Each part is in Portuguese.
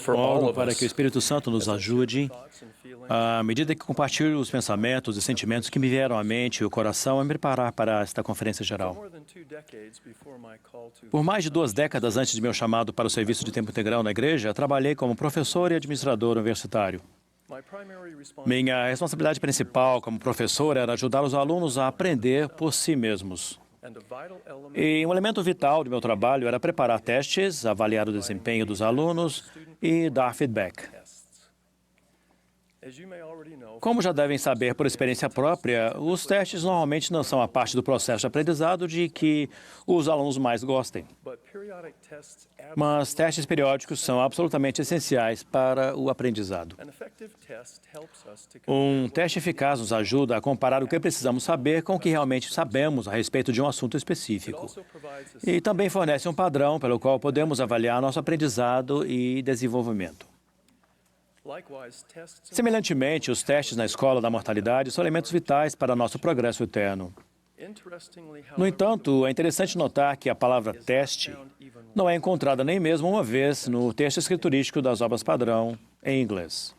Oro para que o Espírito Santo nos ajude à medida que compartilho os pensamentos e sentimentos que me vieram à mente e o coração a me preparar para esta conferência geral. Por mais de 2 décadas antes de meu chamado para o serviço de tempo integral na igreja, trabalhei como professor e administrador universitário. Minha responsabilidade principal como professor era ajudar os alunos a aprender por si mesmos. E um elemento vital do meu trabalho era preparar testes, avaliar o desempenho dos alunos e dar feedback. Como já devem saber por experiência própria, os testes normalmente não são a parte do processo de aprendizado de que os alunos mais gostem. Mas testes periódicos são absolutamente essenciais para o aprendizado. Um teste eficaz nos ajuda a comparar o que precisamos saber com o que realmente sabemos a respeito de um assunto específico. E também fornece um padrão pelo qual podemos avaliar nosso aprendizado e desenvolvimento. Semelhantemente, os testes na escola da mortalidade são elementos vitais para nosso progresso eterno. No entanto, é interessante notar que a palavra teste não é encontrada nem mesmo uma vez no texto escriturístico das obras padrão em inglês.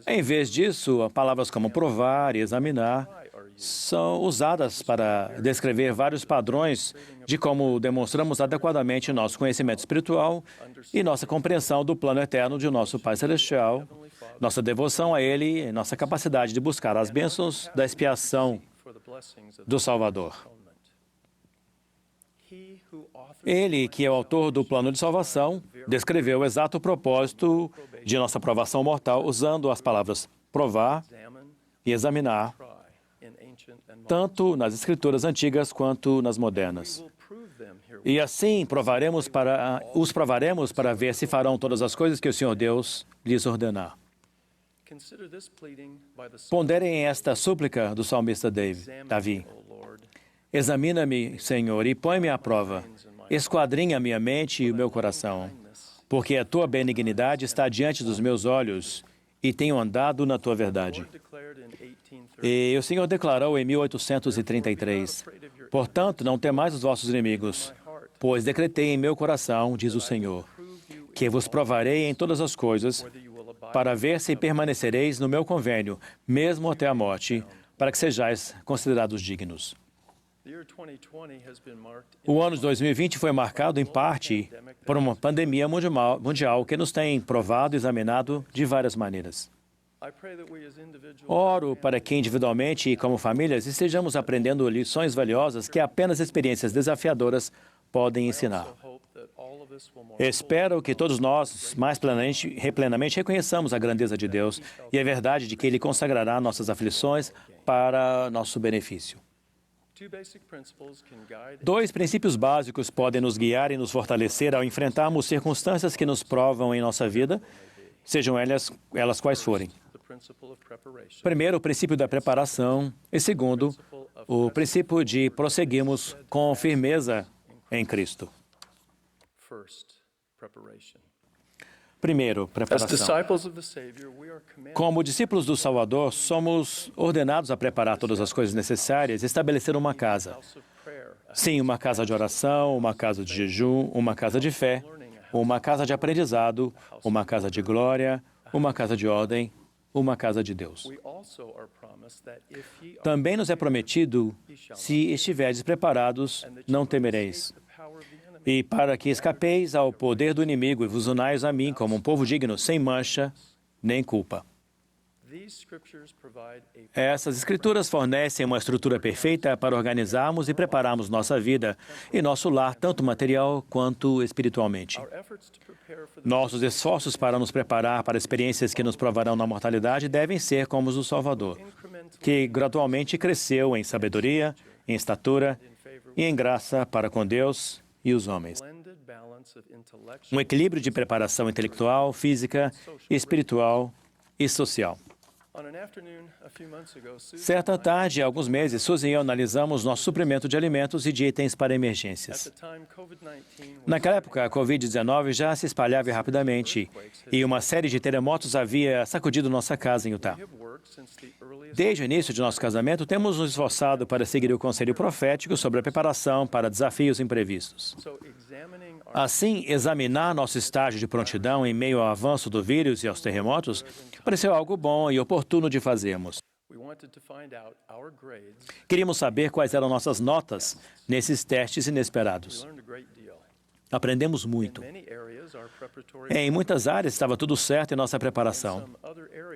Em vez disso, palavras como provar e examinar são usadas para descrever vários padrões de como demonstramos adequadamente nosso conhecimento espiritual e nossa compreensão do plano eterno de nosso Pai Celestial, nossa devoção a Ele e nossa capacidade de buscar as bênçãos da expiação do Salvador. Ele, que é o autor do plano de salvação, descreveu o exato propósito de nossa provação mortal usando as palavras provar e examinar, tanto nas escrituras antigas quanto nas modernas. E assim os provaremos para ver se farão todas as coisas que o Senhor Deus lhes ordenar. Ponderem esta súplica do salmista Davi. Examina-me, Senhor, e põe-me à prova. Esquadrinha minha mente e o meu coração, porque a tua benignidade está diante dos meus olhos e tenho andado na tua verdade. E o Senhor declarou em 1833, portanto, não temais os vossos inimigos, pois decretei em meu coração, diz o Senhor, que vos provarei em todas as coisas, para ver se permanecereis no meu convênio, mesmo até a morte, para que sejais considerados dignos. O ano de 2020 foi marcado, em parte, por uma pandemia mundial que nos tem provado e examinado de várias maneiras. Oro para que individualmente e como famílias estejamos aprendendo lições valiosas que apenas experiências desafiadoras podem ensinar. Espero que todos nós, mais plenamente, reconheçamos a grandeza de Deus e a verdade de que Ele consagrará nossas aflições para nosso benefício. 2 princípios básicos podem nos guiar e nos fortalecer ao enfrentarmos circunstâncias que nos provam em nossa vida, sejam elas quais forem. Primeiro, o princípio da preparação e segundo, o princípio de prosseguirmos com firmeza em Cristo. Primeiro, preparação. Como discípulos do Salvador, somos ordenados a preparar todas as coisas necessárias e estabelecer uma casa. Sim, uma casa de oração, uma casa de jejum, uma casa de fé, uma casa de aprendizado, uma casa de glória, uma casa de ordem, uma casa de Deus. Também nos é prometido, se estiverdes preparados, não temereis. E para que escapeis ao poder do inimigo e vos unais a mim como um povo digno, sem mancha nem culpa. Essas escrituras fornecem uma estrutura perfeita para organizarmos e prepararmos nossa vida e nosso lar, tanto material quanto espiritualmente. Nossos esforços para nos preparar para experiências que nos provarão na mortalidade devem ser como os do Salvador, que gradualmente cresceu em sabedoria, em estatura e em graça para com Deus e os homens. Um equilíbrio de preparação intelectual, física, espiritual e social. Certa tarde, há alguns meses, Susan e eu analisamos nosso suprimento de alimentos e de itens para emergências. Naquela época, a Covid-19 já se espalhava rapidamente e uma série de terremotos havia sacudido nossa casa em Utah. Desde o início de nosso casamento, temos nos esforçado para seguir o conselho profético sobre a preparação para desafios imprevistos. Assim, examinar nosso estágio de prontidão em meio ao avanço do vírus e aos terremotos pareceu algo bom e oportuno de fazermos. Queríamos saber quais eram nossas notas nesses testes inesperados. Aprendemos muito. Em muitas áreas estava tudo certo em nossa preparação.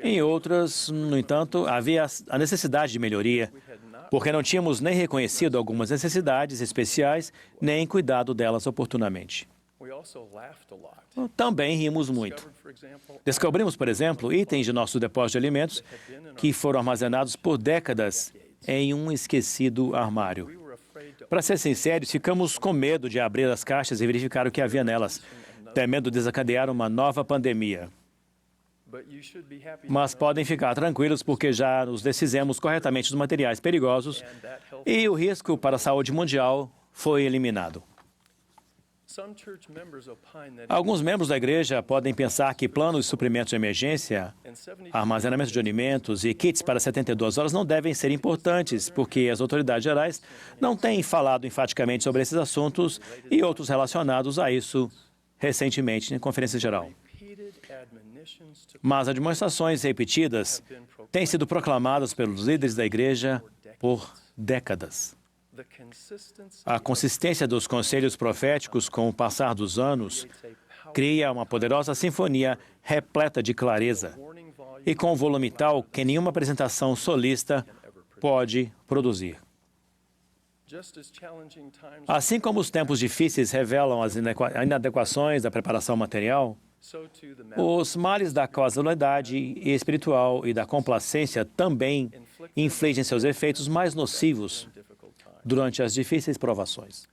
Em outras, no entanto, havia a necessidade de melhoria, porque não tínhamos nem reconhecido algumas necessidades especiais, nem cuidado delas oportunamente. Também rimos muito. Descobrimos, por exemplo, itens de nosso depósito de alimentos que foram armazenados por décadas em um esquecido armário. Para ser sinceros, ficamos com medo de abrir as caixas e verificar o que havia nelas, temendo desencadear uma nova pandemia. Mas podem ficar tranquilos porque já nos desfizemos corretamente dos materiais perigosos e o risco para a saúde mundial foi eliminado. Alguns membros da igreja podem pensar que planos de suprimentos de emergência, armazenamento de alimentos e kits para 72 horas não devem ser importantes, porque as autoridades gerais não têm falado enfaticamente sobre esses assuntos e outros relacionados a isso recentemente em conferência geral. Mas admoestações repetidas têm sido proclamadas pelos líderes da igreja por décadas. A consistência dos conselhos proféticos com o passar dos anos cria uma poderosa sinfonia repleta de clareza e com um volume tal que nenhuma apresentação solista pode produzir. Assim como os tempos difíceis revelam as inadequações da preparação material, os males da causalidade espiritual e da complacência também infligem seus efeitos mais nocivos durante as difíceis provações.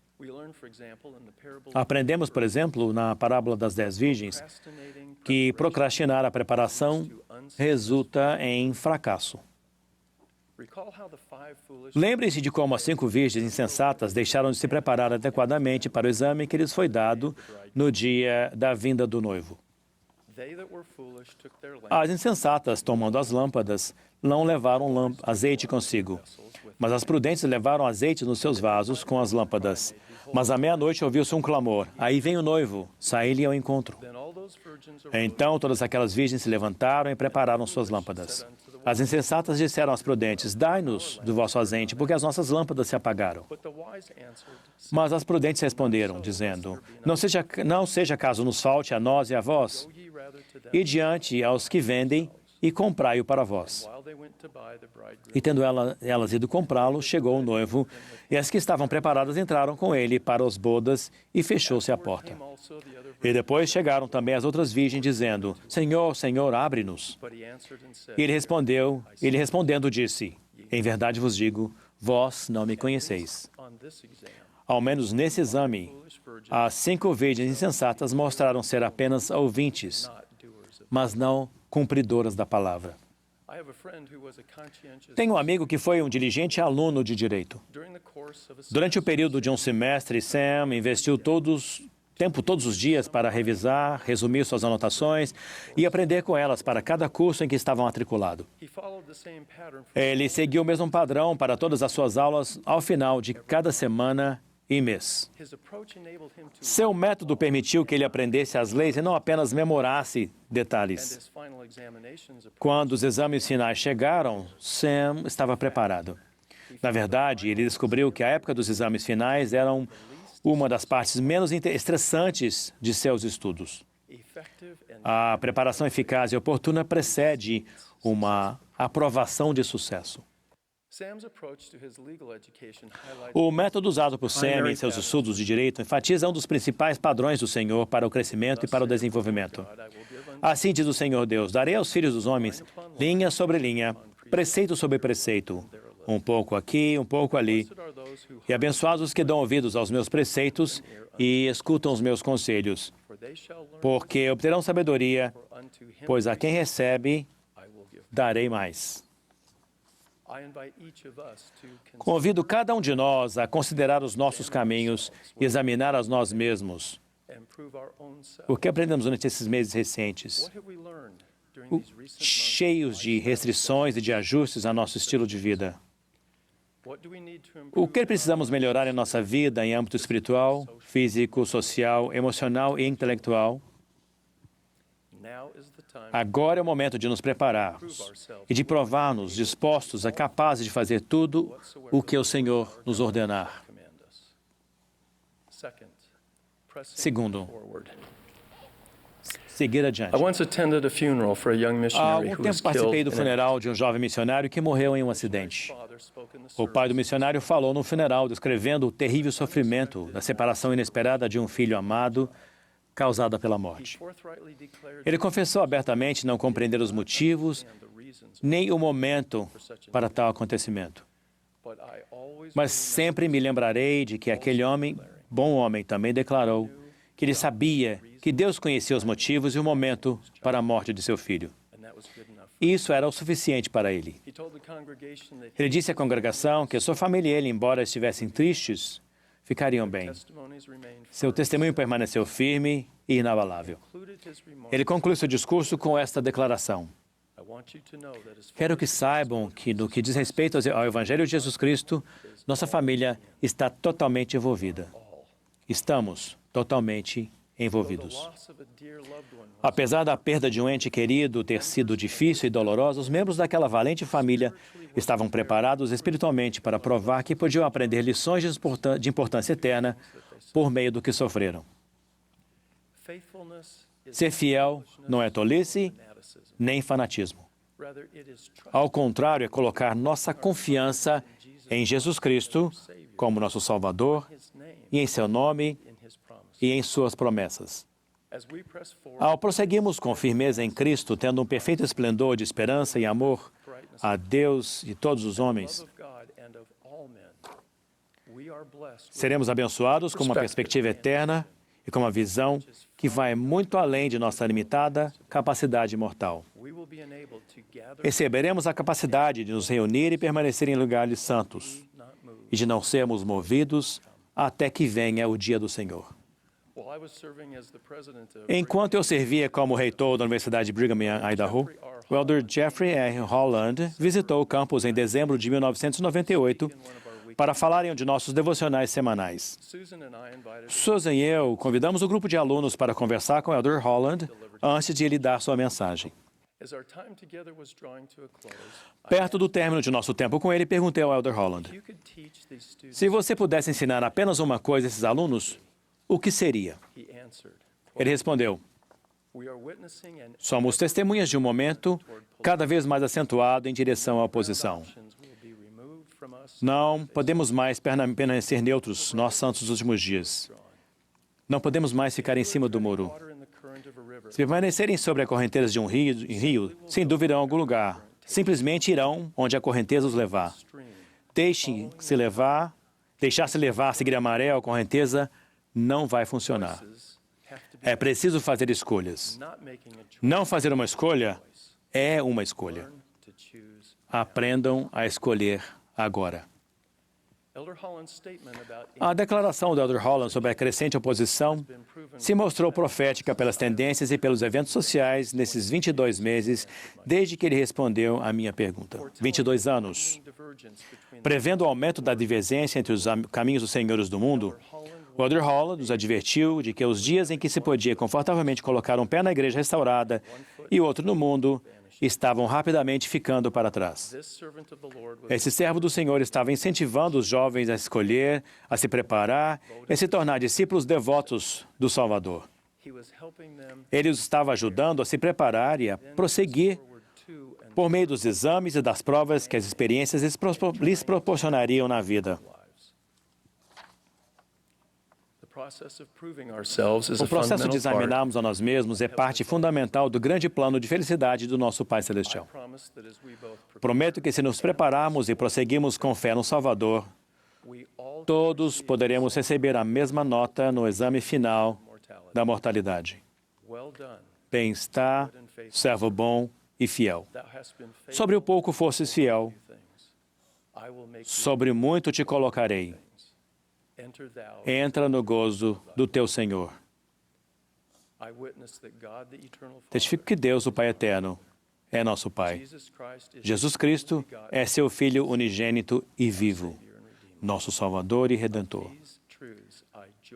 Aprendemos, por exemplo, na parábola das 10 virgens, que procrastinar a preparação resulta em fracasso. Lembrem-se de como as 5 virgens insensatas deixaram de se preparar adequadamente para o exame que lhes foi dado no dia da vinda do noivo. As insensatas, tomando as lâmpadas, não levaram azeite consigo, mas as prudentes levaram azeite nos seus vasos com as lâmpadas. Mas à meia-noite ouviu-se um clamor: aí vem o noivo, saí-lhe ao encontro. Então todas aquelas virgens se levantaram e prepararam suas lâmpadas. As insensatas disseram às prudentes: dai-nos do vosso azeite, porque as nossas lâmpadas se apagaram. Mas as prudentes responderam, dizendo: não seja caso nos falte a nós e a vós, e diante aos que vendem, e comprai-o para vós. E tendo elas ido comprá-lo, chegou o noivo, e as que estavam preparadas entraram com ele para as bodas, e fechou-se a porta. E depois chegaram também as outras virgens, dizendo: Senhor, Senhor, abre-nos. E ele respondendo, disse: em verdade vos digo, vós não me conheceis. Ao menos nesse exame, as 5 virgens insensatas mostraram ser apenas ouvintes, mas não cumpridoras da palavra. Tenho um amigo que foi um diligente aluno de direito. Durante o período de um semestre, Sam investiu todos os dias para revisar, resumir suas anotações e aprender com elas para cada curso em que estava matriculado. Ele seguiu o mesmo padrão para todas as suas aulas ao final de cada semana e mês. Seu método permitiu que ele aprendesse as leis e não apenas memorasse detalhes. Quando os exames finais chegaram, Sam estava preparado. Na verdade, ele descobriu que a época dos exames finais era uma das partes menos estressantes de seus estudos. A preparação eficaz e oportuna precede uma aprovação de sucesso. O método usado por Sam em seus estudos de direito enfatiza um dos principais padrões do Senhor para o crescimento e para o desenvolvimento. Assim diz o Senhor Deus: darei aos filhos dos homens, linha sobre linha, preceito sobre preceito, um pouco aqui, um pouco ali. E abençoados os que dão ouvidos aos meus preceitos e escutam os meus conselhos, porque obterão sabedoria, pois a quem recebe, darei mais. Convido cada um de nós a considerar os nossos caminhos e examinar a nós mesmos. O que aprendemos durante esses meses recentes, cheios de restrições e de ajustes a nosso estilo de vida? O que precisamos melhorar em nossa vida em âmbito espiritual, físico, social, emocional e intelectual? Agora é o momento de nos prepararmos e de provar-nos dispostos e capazes de fazer tudo o que o Senhor nos ordenar. Segundo, seguir adiante. Há algum tempo participei do funeral de um jovem missionário que morreu em um acidente. O pai do missionário falou no funeral, descrevendo o terrível sofrimento da separação inesperada de um filho amado causada pela morte. Ele confessou abertamente não compreender os motivos nem o momento para tal acontecimento. Mas sempre me lembrarei de que aquele homem, bom homem, também declarou que ele sabia que Deus conhecia os motivos e o momento para a morte de seu filho. Isso era o suficiente para ele. Ele disse à congregação que sua família e ele, embora estivessem tristes, ficariam bem. Seu testemunho permaneceu firme e inabalável. Ele conclui seu discurso com esta declaração: quero que saibam que, no que diz respeito ao Evangelho de Jesus Cristo, nossa família está totalmente envolvida. Estamos totalmente envolvidos. Apesar da perda de um ente querido ter sido difícil e dolorosa, os membros daquela valente família estavam preparados espiritualmente para provar que podiam aprender lições de importância eterna por meio do que sofreram. Ser fiel não é tolice nem fanatismo. Ao contrário, é colocar nossa confiança em Jesus Cristo como nosso Salvador e em seu nome e em suas promessas. Ao prosseguirmos com firmeza em Cristo, tendo um perfeito esplendor de esperança e amor a Deus e todos os homens, seremos abençoados com uma perspectiva eterna e com uma visão que vai muito além de nossa limitada capacidade mortal. Receberemos a capacidade de nos reunir e permanecer em lugares santos e de não sermos movidos até que venha o dia do Senhor. Enquanto eu servia como reitor da Universidade de Brigham Young, Idaho, o elder Jeffrey R. Holland visitou o campus em dezembro de 1998 para falar em um de nossos devocionais semanais. Susan e eu convidamos o grupo de alunos para conversar com o elder Holland antes de ele dar sua mensagem. Perto do término de nosso tempo com ele, perguntei ao elder Holland: se você pudesse ensinar apenas uma coisa a esses alunos, o que seria? Ele respondeu: somos testemunhas de um momento cada vez mais acentuado em direção à oposição. Não podemos mais permanecer neutros, nós santos dos últimos dias. Não podemos mais ficar em cima do muro. Se permanecerem sobre a correnteza de um rio, sem dúvida irão a algum lugar. Simplesmente irão onde a correnteza os levar. Deixar-se levar, seguir a maré ou a correnteza, não vai funcionar. É preciso fazer escolhas. Não fazer uma escolha é uma escolha. Aprendam a escolher agora. A declaração do elder Holland sobre a crescente oposição se mostrou profética pelas tendências e pelos eventos sociais nesses 22 meses, desde que ele respondeu à minha pergunta. 22 anos. Prevendo o aumento da divergência entre os caminhos dos senhores do mundo, o elder Holland nos advertiu de que os dias em que se podia confortavelmente colocar um pé na igreja restaurada e outro no mundo estavam rapidamente ficando para trás. Esse servo do Senhor estava incentivando os jovens a escolher, a se preparar e a se tornar discípulos devotos do Salvador. Ele os estava ajudando a se preparar e a prosseguir por meio dos exames e das provas que as experiências lhes proporcionariam na vida. O processo de examinarmos a nós mesmos é parte fundamental do grande plano de felicidade do nosso Pai Celestial. Prometo que se nos prepararmos e prosseguirmos com fé no Salvador, todos poderemos receber a mesma nota no exame final da mortalidade. Bem-estar, servo bom e fiel. Sobre o pouco fosses fiel, sobre muito te colocarei. Entra no gozo do teu Senhor. Testifico que Deus, o Pai Eterno, é nosso Pai. Jesus Cristo é seu Filho unigênito e vivo, nosso Salvador e Redentor.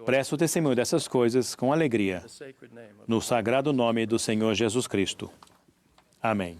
Presto testemunho dessas coisas com alegria, no sagrado nome do Senhor Jesus Cristo. Amém.